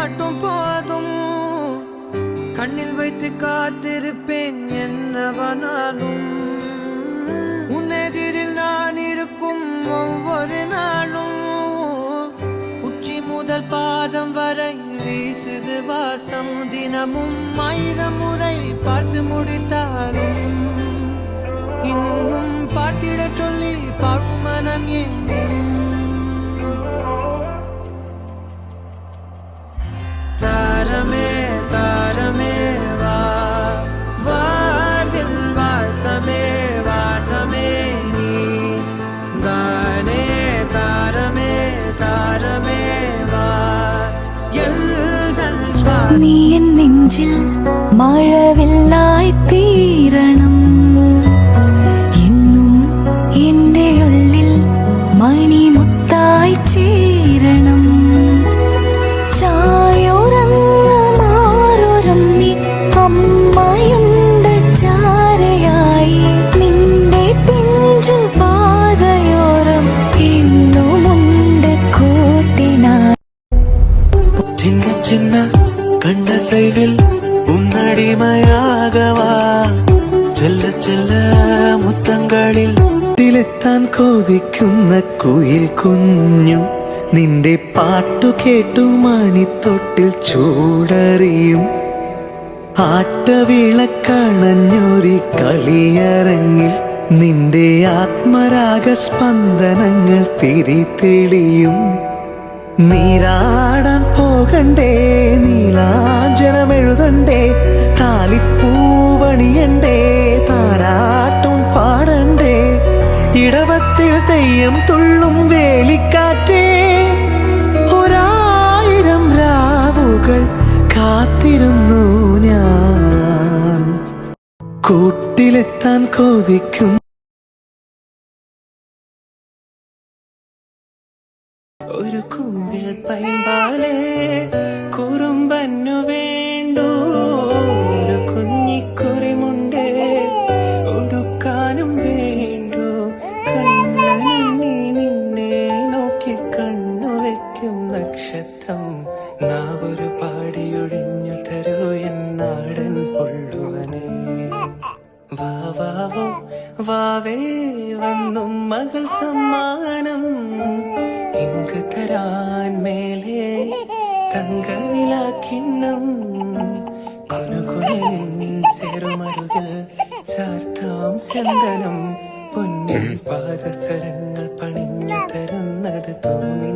மட்டும் போதும். கண்ணில் வைத்து காத்திருப்பேன் என்னவனாலும். உன்னெதிரில் நான் இருக்கும் ஒவ்வொரு நாளும். உச்சி முதல் பாதம் வரை வீசுது வாசம். தினமும் 1000 முறை பார்த்து முடித்தாலும் இன்னும் பார்த்திட சொல்லி பழுமனம் ஏன். தாரமே தாரமே வா, வாழ்வில் வாசமே வாசமே நீ தானே. தாரமே தாரமே வா, எல்தன் നീ എൻ നെഞ്ചിൽ മഴവില്ലായി തീരണം. എന്നും എന്റെ ഉള്ളിൽ മണിമുത്തായി ചേരണം. ചായോരങ്ങമാരോരം നീ അമ്മയുണ്ട് ചാരയായി. നിന്റെ പിഞ്ചു പാതയോരം എന്നുമുണ്ട് കൂട്ടിനായി. சின்ன சின்ன கண்ணசைவில் ഉന്നടിമയാകവാ. ചെല്ല ചെല്ല മുത്തങ്ങളിൽ ിലെത്താൻ കൊതിക്കുന്ന കുയിൽ കുഞ്ഞും നിന്റെ പാട്ടു കേട്ടു മണിത്തൊട്ടിൽ ചൂടറിയും. ആട്ടവിളക്കണഞ്ഞൊരി കളിയരങ്ങിൽ നിന്റെ ആത്മരാഗ സ്പന്ദനങ്ങൾ തിരിതെളിയും. നീരാടാൻ പോകണ്ടേ, നീലാഞ്ജനമെഴുതണ്ടേ, താലിപ്പൂവണിയണ്ടേ, താരാട്ടും പാടണ്ടേ. ഇടവത്തിൽ തെയ്യം തുള്ളും വേലിക്കാറ്റേ, 1000 രാവുകൾ കാത്തിരുന്നു ഞാൻ. കൂട്ടിലെത്താൻ കൊതിക്കും ഒരു കൂവിൽ പൈമ്പാലേ കുറുമ്പന്നു വേണ്ടു. ഒരു കുഞ്ഞിക്കുറിമുണ്ടേ ഒടുക്കാനും വേണ്ടു. കണ്ണനുണ്ണി നിന്നെ നോക്കി കണ്ണു വയ്ക്കും നക്ഷത്രം. നാവൊരു പാടിയൊഴിഞ്ഞു തരൂ എന്നാടൻ കൊള്ളുവനേ. വാവാവോ വാവേ വന്നും മകൾ സമ്മാനം. ഇങ്ക് തരാൻ മേലെ തങ്കനിലാക്കിണ്ണം. കുനുകുനിൻ ചെറുമരുകിൽ ചാർത്താം ചന്ദനം. പൊന്നിൻ പാദസരങ്ങൾ പണിഞ്ഞു തരുന്നത് തോന്നി